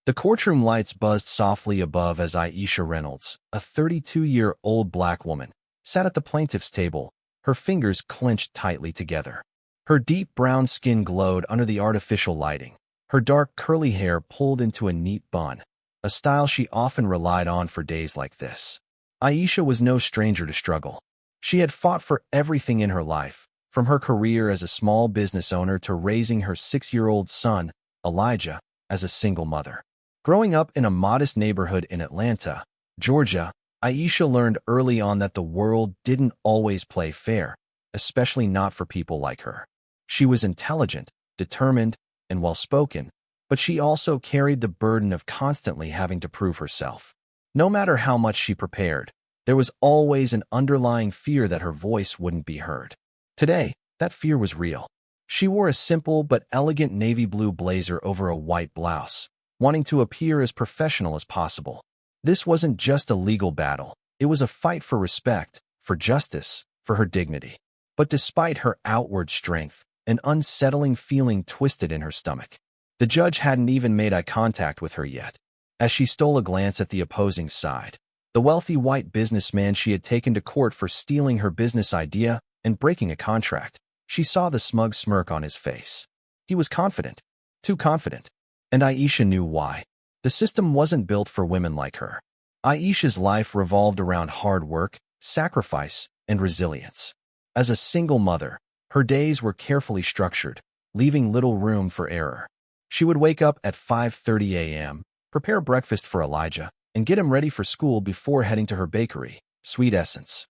The courtroom lights buzzed softly above as Aisha Reynolds, a 32-year-old black woman, sat at the plaintiff's table, her fingers clenched tightly together. Her deep brown skin glowed under the artificial lighting, her dark curly hair pulled into a neat bun, a style she often relied on for days like this. Aisha was no stranger to struggle. She had fought for everything in her life, from her career as a small business owner to raising her 6-year-old son, Elijah, as a single mother. Growing up in a modest neighborhood in Atlanta, Georgia, Aisha learned early on that the world didn't always play fair, especially not for people like her. She was intelligent, determined, and well-spoken, but she also carried the burden of constantly having to prove herself. No matter how much she prepared, there was always an underlying fear that her voice wouldn't be heard. Today, that fear was real. She wore a simple but elegant navy blue blazer over a white blouse, wanting to appear as professional as possible. This wasn't just a legal battle. It was a fight for respect, for justice, for her dignity. But despite her outward strength, an unsettling feeling twisted in her stomach. The judge hadn't even made eye contact with her yet. As she stole a glance at the opposing side, the wealthy white businessman she had taken to court for stealing her business idea and breaking a contract, she saw the smug smirk on his face. He was confident, too confident. And Aisha knew why. The system wasn't built for women like her. Aisha's life revolved around hard work, sacrifice, and resilience. As a single mother, her days were carefully structured, leaving little room for error. She would wake up at 5:30 a.m., prepare breakfast for Elijah, and get him ready for school before heading to her bakery, Sweet Essence.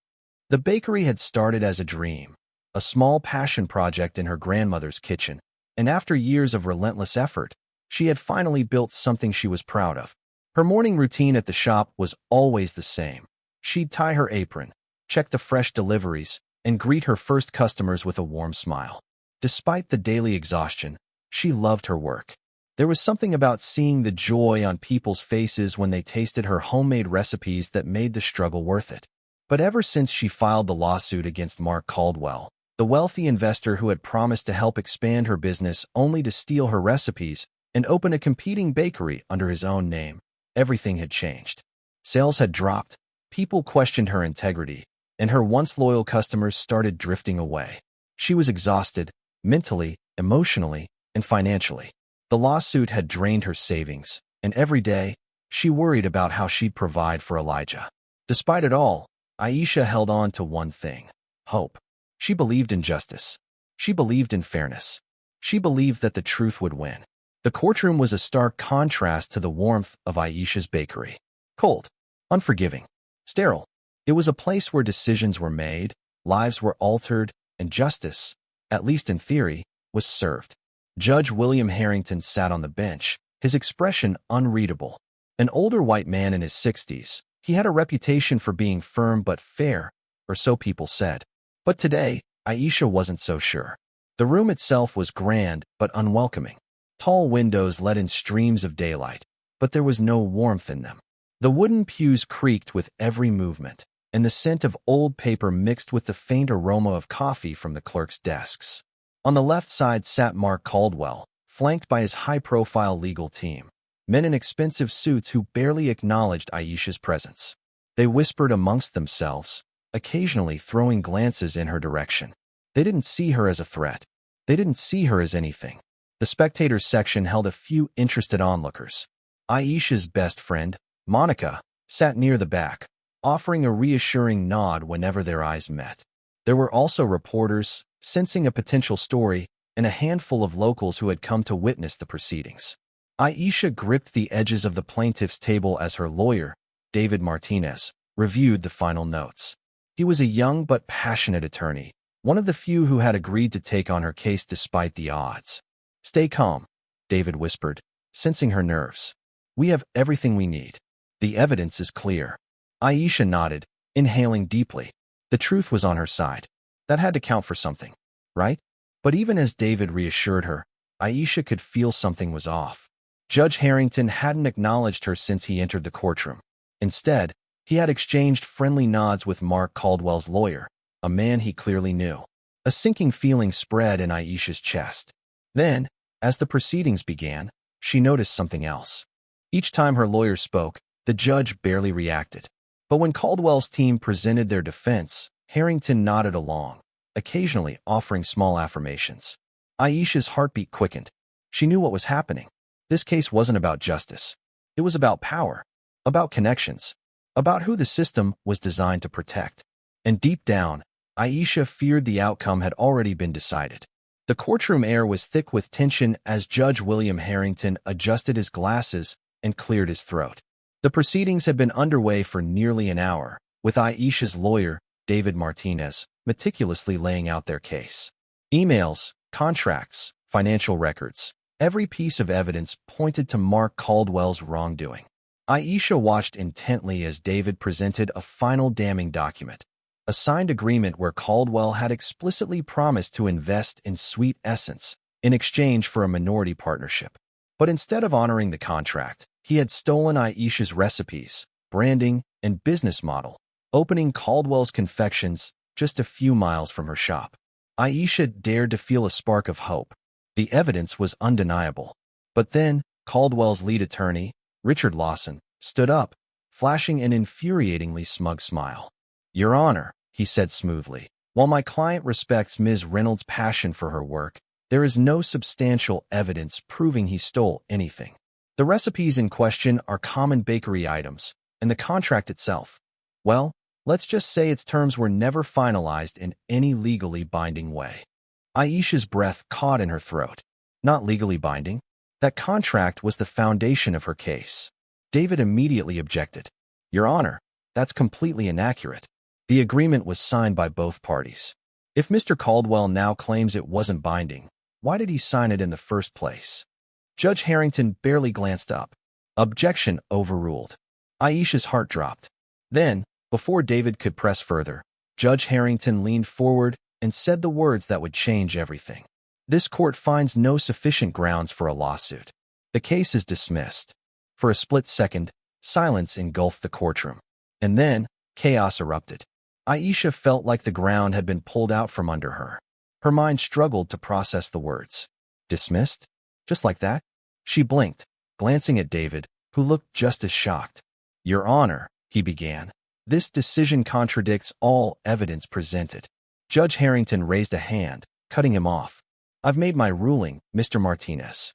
The bakery had started as a dream, a small passion project in her grandmother's kitchen, and after years of relentless effort, she had finally built something she was proud of. Her morning routine at the shop was always the same. She'd tie her apron, check the fresh deliveries, and greet her first customers with a warm smile. Despite the daily exhaustion, she loved her work. There was something about seeing the joy on people's faces when they tasted her homemade recipes that made the struggle worth it. But ever since she filed the lawsuit against Mark Caldwell, the wealthy investor who had promised to help expand her business only to steal her recipes and open a competing bakery under his own name, everything had changed. Sales had dropped, people questioned her integrity, and her once loyal customers started drifting away. She was exhausted, mentally, emotionally, and financially. The lawsuit had drained her savings, and every day, she worried about how she'd provide for Elijah. Despite it all, Aisha held on to one thing: hope. She believed in justice. She believed in fairness. She believed that the truth would win. The courtroom was a stark contrast to the warmth of Aisha's bakery. Cold, unforgiving, sterile. It was a place where decisions were made, lives were altered, and justice, at least in theory, was served. Judge William Harrington sat on the bench, his expression unreadable. An older white man in his 60s, he had a reputation for being firm but fair, or so people said. But today, Aisha wasn't so sure. The room itself was grand but unwelcoming. Tall windows let in streams of daylight, but there was no warmth in them. The wooden pews creaked with every movement, and the scent of old paper mixed with the faint aroma of coffee from the clerks' desks. On the left side sat Mark Caldwell, flanked by his high-profile legal team, men in expensive suits who barely acknowledged Aisha's presence. They whispered amongst themselves, occasionally throwing glances in her direction. They didn't see her as a threat. They didn't see her as anything. The spectators section held a few interested onlookers. Aisha's best friend, Monica, sat near the back, offering a reassuring nod whenever their eyes met. There were also reporters, sensing a potential story, and a handful of locals who had come to witness the proceedings. Aisha gripped the edges of the plaintiff's table as her lawyer, David Martinez, reviewed the final notes. He was a young but passionate attorney, one of the few who had agreed to take on her case despite the odds. "Stay calm," David whispered, sensing her nerves. "We have everything we need. The evidence is clear." Aisha nodded, inhaling deeply. The truth was on her side. That had to count for something, right? But even as David reassured her, Aisha could feel something was off. Judge Harrington hadn't acknowledged her since he entered the courtroom. Instead, he had exchanged friendly nods with Mark Caldwell's lawyer, a man he clearly knew. A sinking feeling spread in Aisha's chest. Then, as the proceedings began, she noticed something else. Each time her lawyer spoke, the judge barely reacted. But when Caldwell's team presented their defense, Harrington nodded along, occasionally offering small affirmations. Aisha's heartbeat quickened. She knew what was happening. This case wasn't about justice. It was about power, about connections, about who the system was designed to protect. And deep down, Aisha feared the outcome had already been decided. The courtroom air was thick with tension as Judge William Harrington adjusted his glasses and cleared his throat. The proceedings had been underway for nearly an hour, with Aisha's lawyer, David Martinez, meticulously laying out their case. Emails, contracts, financial records, every piece of evidence pointed to Mark Caldwell's wrongdoing. Aisha watched intently as David presented a final damning document, a signed agreement where Caldwell had explicitly promised to invest in Sweet Essence in exchange for a minority partnership. But instead of honoring the contract, he had stolen Aisha's recipes, branding, and business model, opening Caldwell's confections just a few miles from her shop. Aisha dared to feel a spark of hope. The evidence was undeniable. But then, Caldwell's lead attorney, Richard Lawson, stood up, flashing an infuriatingly smug smile. "Your Honor," he said smoothly, "while my client respects Ms. Reynolds' passion for her work, there is no substantial evidence proving he stole anything. The recipes in question are common bakery items, and the contract itself, well, let's just say its terms were never finalized in any legally binding way." Aisha's breath caught in her throat. Not legally binding? That contract was the foundation of her case. David immediately objected. "Your Honor, that's completely inaccurate. The agreement was signed by both parties. If Mr. Caldwell now claims it wasn't binding, why did he sign it in the first place?" Judge Harrington barely glanced up. Objection overruled. Aisha's heart dropped. Then, before David could press further, Judge Harrington leaned forward and said the words that would change everything. "This court finds no sufficient grounds for a lawsuit. The case is dismissed." For a split second, silence engulfed the courtroom. And then, chaos erupted. Aisha felt like the ground had been pulled out from under her. Her mind struggled to process the words. Dismissed? Just like that? She blinked, glancing at David, who looked just as shocked. "Your Honor," he began, "this decision contradicts all evidence presented." Judge Harrington raised a hand, cutting him off. "I've made my ruling, Mr. Martinez."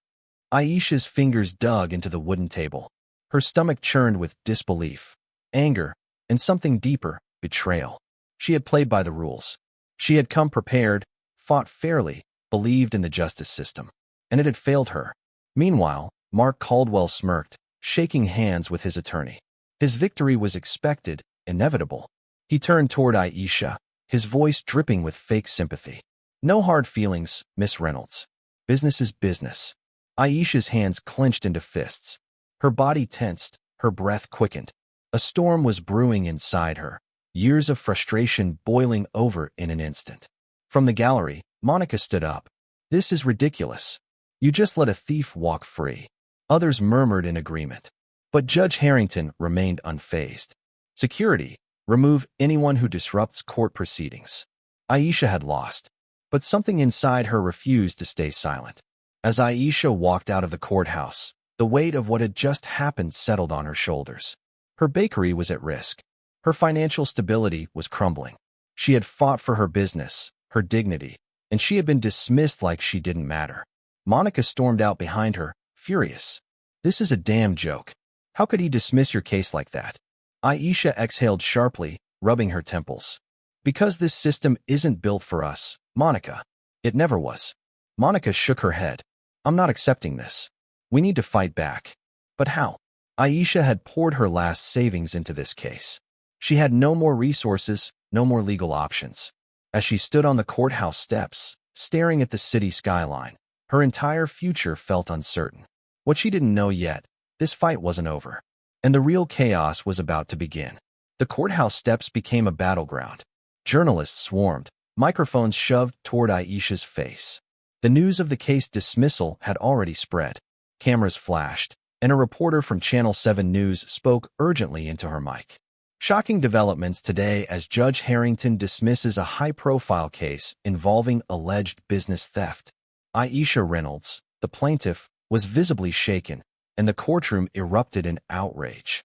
Aisha's fingers dug into the wooden table. Her stomach churned with disbelief, anger, and something deeper, betrayal. She had played by the rules. She had come prepared, fought fairly, believed in the justice system. And it had failed her. Meanwhile, Mark Caldwell smirked, shaking hands with his attorney. His victory was expected, inevitable. He turned toward Aisha, his voice dripping with fake sympathy. "No hard feelings, Miss Reynolds. Business is business." Aisha's hands clenched into fists. Her body tensed, her breath quickened. A storm was brewing inside her, years of frustration boiling over in an instant. From the gallery, Monica stood up. "This is ridiculous. You just let a thief walk free." Others murmured in agreement. But Judge Harrington remained unfazed. "Security, remove anyone who disrupts court proceedings." Aisha had lost, but something inside her refused to stay silent. As Aisha walked out of the courthouse, the weight of what had just happened settled on her shoulders. Her bakery was at risk. Her financial stability was crumbling. She had fought for her business, her dignity, and she had been dismissed like she didn't matter. Monica stormed out behind her, furious. "This is a damn joke. How could he dismiss your case like that?" Aisha exhaled sharply, rubbing her temples. "Because this system isn't built for us, Monica. It never was." Monica shook her head. "I'm not accepting this. We need to fight back." But how? Aisha had poured her last savings into this case. She had no more resources, no more legal options. As she stood on the courthouse steps, staring at the city skyline, her entire future felt uncertain. What she didn't know yet, this fight wasn't over. And the real chaos was about to begin. The courthouse steps became a battleground. Journalists swarmed, microphones shoved toward Aisha's face. The news of the case dismissal had already spread. Cameras flashed, and a reporter from Channel 7 News spoke urgently into her mic. Shocking developments today as Judge Harrington dismisses a high-profile case involving alleged business theft. Aisha Reynolds, the plaintiff, was visibly shaken, and the courtroom erupted in outrage.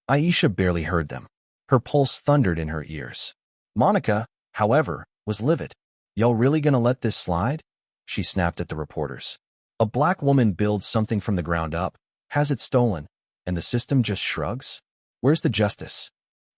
Aisha barely heard them. Her pulse thundered in her ears. Monica, however, was livid. "Y'all really gonna let this slide?" she snapped at the reporters. "A black woman builds something from the ground up, has it stolen, and the system just shrugs? Where's the justice?"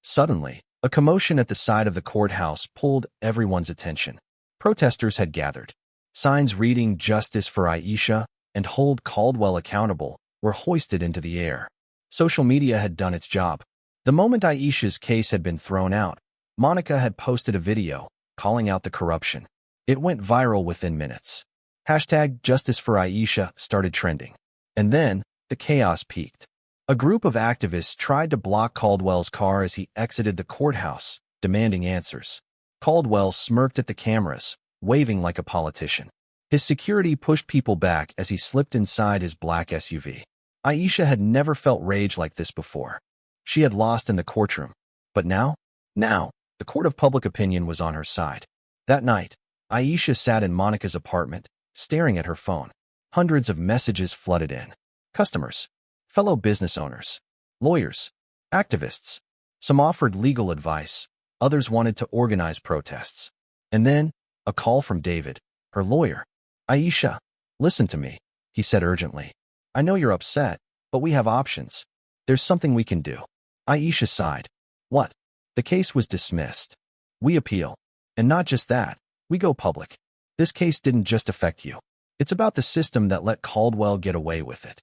Suddenly, a commotion at the side of the courthouse pulled everyone's attention. Protesters had gathered. Signs reading "Justice for Aisha" and "Hold Caldwell Accountable" were hoisted into the air. Social media had done its job. The moment Aisha's case had been thrown out, Monica had posted a video calling out the corruption. It went viral within minutes. #JusticeForAisha started trending. And then, the chaos peaked. A group of activists tried to block Caldwell's car as he exited the courthouse, demanding answers. Caldwell smirked at the cameras, waving like a politician. His security pushed people back as he slipped inside his black SUV. Aisha had never felt rage like this before. She had lost in the courtroom. But now, the court of public opinion was on her side. That night, Aisha sat in Monica's apartment, staring at her phone. Hundreds of messages flooded in. Customers, fellow business owners, lawyers, activists. Some offered legal advice, others wanted to organize protests. And then, a call from David, her lawyer. "Aisha, listen to me," he said urgently. "I know you're upset, but we have options. There's something we can do." Aisha sighed. "What?" "The case was dismissed. We appeal. And not just that, we go public. This case didn't just affect you. It's about the system that let Caldwell get away with it."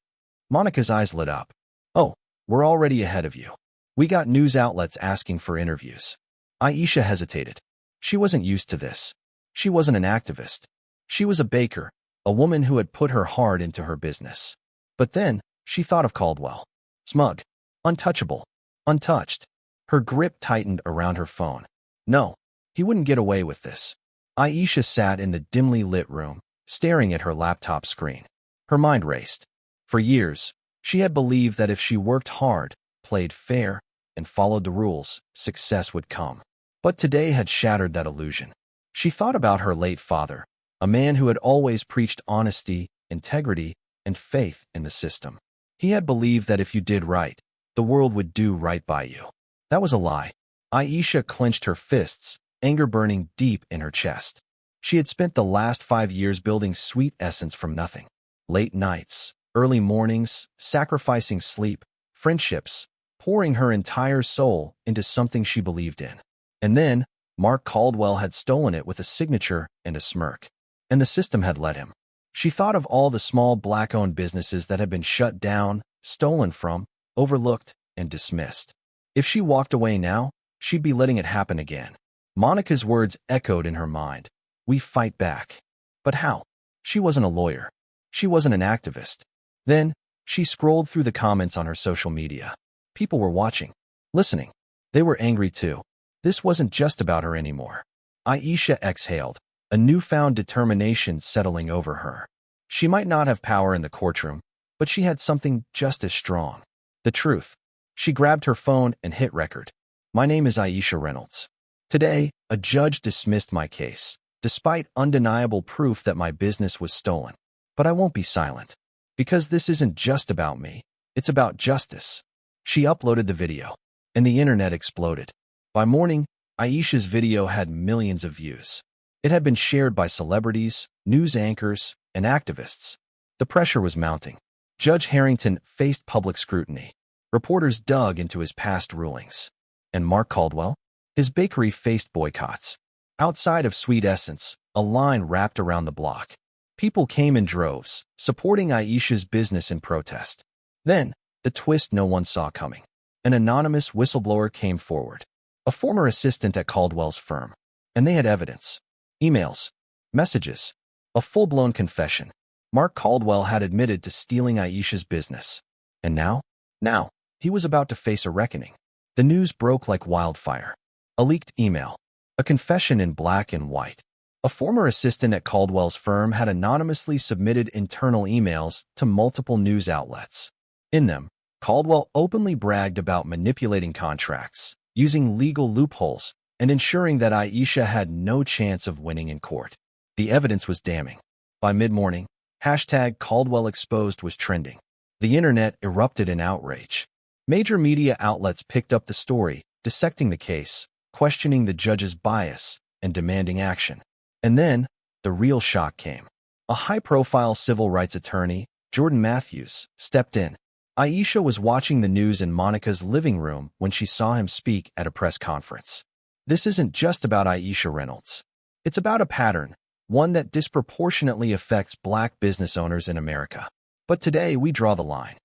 Monica's eyes lit up. "Oh, we're already ahead of you. We got news outlets asking for interviews." Aisha hesitated. She wasn't used to this. She wasn't an activist. She was a baker, a woman who had put her heart into her business. But then, she thought of Caldwell. Smug. Untouchable. Untouched. Her grip tightened around her phone. No, he wouldn't get away with this. Aisha sat in the dimly lit room, staring at her laptop screen. Her mind raced. For years, she had believed that if she worked hard, played fair, and followed the rules, success would come. But today had shattered that illusion. She thought about her late father, a man who had always preached honesty, integrity, and faith in the system. He had believed that if you did right, the world would do right by you. That was a lie. Aisha clenched her fists, anger burning deep in her chest. She had spent the last 5 years building sweet essence from nothing. Late nights, early mornings, sacrificing sleep, friendships, pouring her entire soul into something she believed in. And then, Mark Caldwell had stolen it with a signature and a smirk. And the system had let him. She thought of all the small black-owned businesses that had been shut down, stolen from, overlooked, and dismissed. If she walked away now, she'd be letting it happen again. Monica's words echoed in her mind. We fight back. But how? She wasn't a lawyer. She wasn't an activist. Then, she scrolled through the comments on her social media. People were watching, listening. They were angry too. This wasn't just about her anymore. Aisha exhaled, a newfound determination settling over her. She might not have power in the courtroom, but she had something just as strong. The truth. She grabbed her phone and hit record. My name is Aisha Reynolds. Today, a judge dismissed my case, despite undeniable proof that my business was stolen. But I won't be silent. Because this isn't just about me. It's about justice. She uploaded the video, and the internet exploded. By morning, Aisha's video had millions of views. It had been shared by celebrities, news anchors, and activists. The pressure was mounting. Judge Harrington faced public scrutiny. Reporters dug into his past rulings. And Mark Caldwell? His bakery faced boycotts. Outside of Sweet Essence, a line wrapped around the block. People came in droves, supporting Aisha's business in protest. Then, the twist no one saw coming. An anonymous whistleblower came forward. A former assistant at Caldwell's firm. And they had evidence. Emails. Messages. A full-blown confession. Mark Caldwell had admitted to stealing Aisha's business. And now? Now, he was about to face a reckoning. The news broke like wildfire. A leaked email. A confession in black and white. A former assistant at Caldwell's firm had anonymously submitted internal emails to multiple news outlets. In them, Caldwell openly bragged about manipulating contracts, using legal loopholes, and ensuring that Aisha had no chance of winning in court. The evidence was damning. By mid-morning, #CaldwellExposed was trending. The internet erupted in outrage. Major media outlets picked up the story, dissecting the case, questioning the judge's bias, and demanding action. And then, the real shock came. A high-profile civil rights attorney, Jordan Matthews, stepped in. Aisha was watching the news in Monica's living room when she saw him speak at a press conference. This isn't just about Aisha Reynolds. It's about a pattern, one that disproportionately affects Black business owners in America. But today, we draw the line.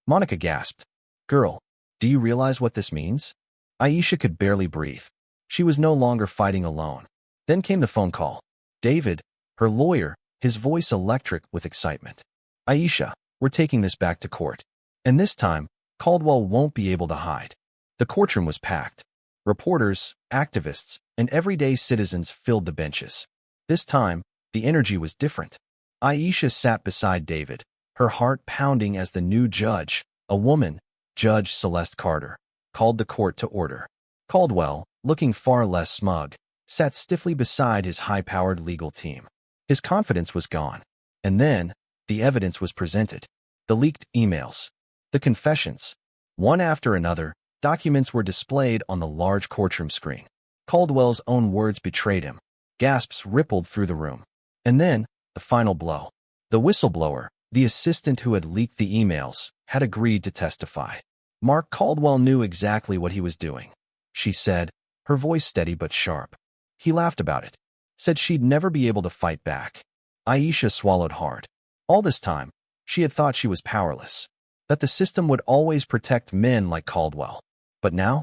Monica gasped. Girl, do you realize what this means? Aisha could barely breathe. She was no longer fighting alone. Then came the phone call. David, her lawyer, his voice electric with excitement. Aisha, we're taking this back to court. And this time, Caldwell won't be able to hide. The courtroom was packed. Reporters, activists, and everyday citizens filled the benches. This time, the energy was different. Aisha sat beside David, her heart pounding as the new judge, a woman, Judge Celeste Carter, called the court to order. Caldwell, looking far less smug, sat stiffly beside his high-powered legal team. His confidence was gone. And then, the evidence was presented. The leaked emails. The confessions. One after another, documents were displayed on the large courtroom screen. Caldwell's own words betrayed him. Gasps rippled through the room. And then, the final blow. The whistleblower, the assistant who had leaked the emails, had agreed to testify. Mark Caldwell knew exactly what he was doing, she said, her voice steady but sharp. He laughed about it, said she'd never be able to fight back. Aisha swallowed hard. All this time, she had thought she was powerless, that the system would always protect men like Caldwell. But now,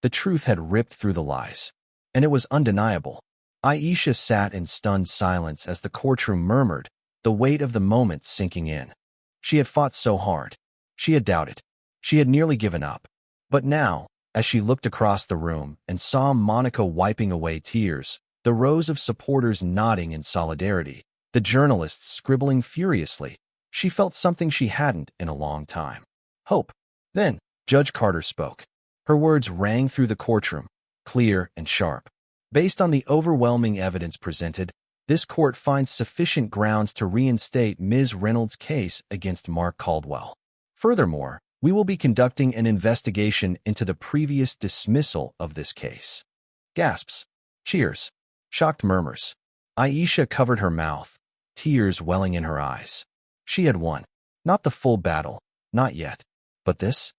the truth had ripped through the lies. And it was undeniable. Aisha sat in stunned silence as the courtroom murmured, the weight of the moment sinking in. She had fought so hard. She had doubted. She had nearly given up. But now, as she looked across the room and saw Monica wiping away tears, the rows of supporters nodding in solidarity, the journalists scribbling furiously, she felt something she hadn't in a long time. Hope. Then, Judge Carter spoke. Her words rang through the courtroom, clear and sharp. Based on the overwhelming evidence presented, this court finds sufficient grounds to reinstate Ms. Reynolds' case against Mark Caldwell. Furthermore, we will be conducting an investigation into the previous dismissal of this case. Gasps, cheers, shocked murmurs. Aisha covered her mouth, tears welling in her eyes. She had won. Not the full battle, not yet. But this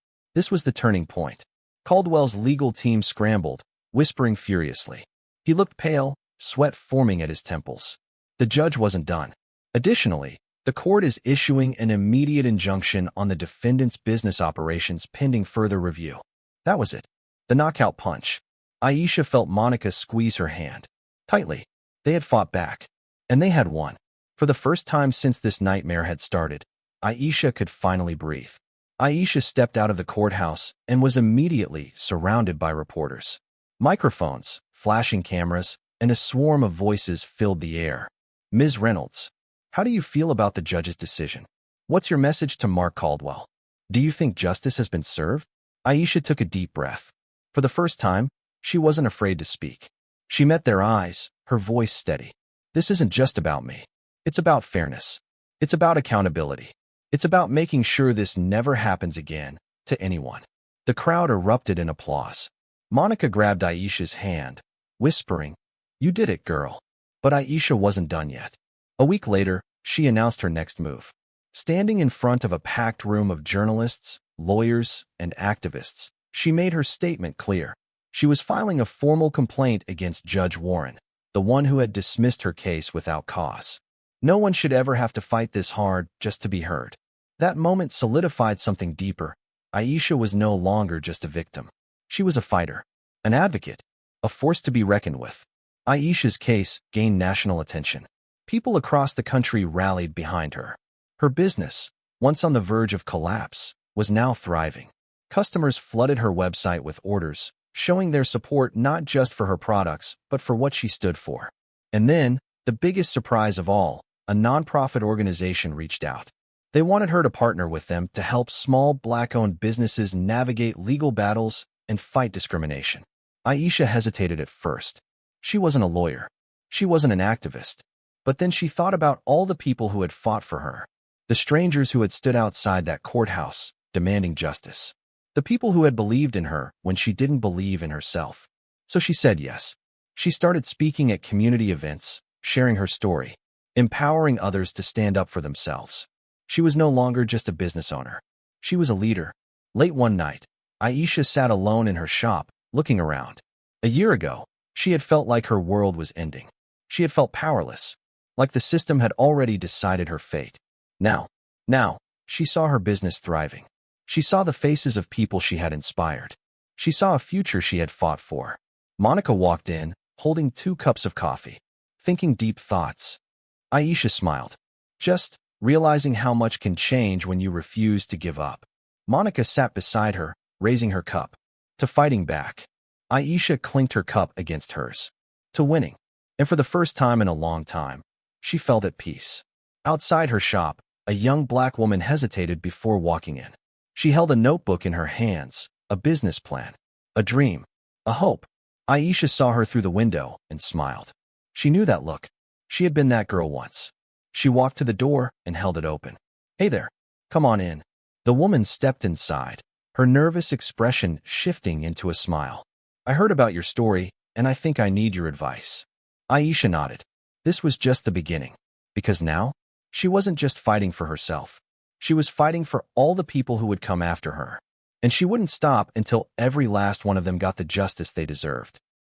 was the turning point. Caldwell's legal team scrambled, whispering furiously. He looked pale, sweat forming at his temples. The judge wasn't done. Additionally, the court is issuing an immediate injunction on the defendant's business operations pending further review. That was it. The knockout punch. Aisha felt Monica squeeze her hand. Tightly. They had fought back. And they had won. For the first time since this nightmare had started, Aisha could finally breathe. Aisha stepped out of the courthouse and was immediately surrounded by reporters. Microphones, flashing cameras, and a swarm of voices filled the air. Ms. Reynolds, how do you feel about the judge's decision? What's your message to Mark Caldwell? Do you think justice has been served? Aisha took a deep breath. For the first time, she wasn't afraid to speak. She met their eyes, her voice steady. This isn't just about me. It's about fairness. It's about accountability. It's about making sure this never happens again, to anyone. The crowd erupted in applause. Monica grabbed Aisha's hand, whispering, "You did it, girl." But Aisha wasn't done yet. A week later, she announced her next move. Standing in front of a packed room of journalists, lawyers, and activists, she made her statement clear. She was filing a formal complaint against Judge Warren, the one who had dismissed her case without cause. No one should ever have to fight this hard just to be heard. That moment solidified something deeper. Aisha was no longer just a victim. She was a fighter, an advocate, a force to be reckoned with. Aisha's case gained national attention. People across the country rallied behind her. Her business, once on the verge of collapse, was now thriving. Customers flooded her website with orders, showing their support not just for her products, but for what she stood for. And then, the biggest surprise of all, a nonprofit organization reached out. They wanted her to partner with them to help small Black-owned businesses navigate legal battles and fight discrimination. Aisha hesitated at first. She wasn't a lawyer. She wasn't an activist. But then she thought about all the people who had fought for her. The strangers who had stood outside that courthouse, demanding justice. The people who had believed in her when she didn't believe in herself. So she said yes. She started speaking at community events, sharing her story, empowering others to stand up for themselves. She was no longer just a business owner. She was a leader. Late one night, Aisha sat alone in her shop, looking around. A year ago, she had felt like her world was ending. She had felt powerless, like the system had already decided her fate. Now, she saw her business thriving. She saw the faces of people she had inspired. She saw a future she had fought for. Monica walked in, holding 2 cups of coffee, thinking deep thoughts. Aisha smiled, just realizing how much can change when you refuse to give up. Monica sat beside her, raising her cup. To fighting back. Aisha clinked her cup against hers. To winning. And for the first time in a long time, she felt at peace. Outside her shop, a young black woman hesitated before walking in. She held a notebook in her hands, a business plan, a dream, a hope. Aisha saw her through the window and smiled. She knew that look. She had been that girl once. She walked to the door and held it open. "Hey there, come on in." The woman stepped inside, her nervous expression shifting into a smile. "I heard about your story, and I think I need your advice." Aisha nodded. This was just the beginning. Because now, she wasn't just fighting for herself. She was fighting for all the people who would come after her. And she wouldn't stop until every last one of them got the justice they deserved.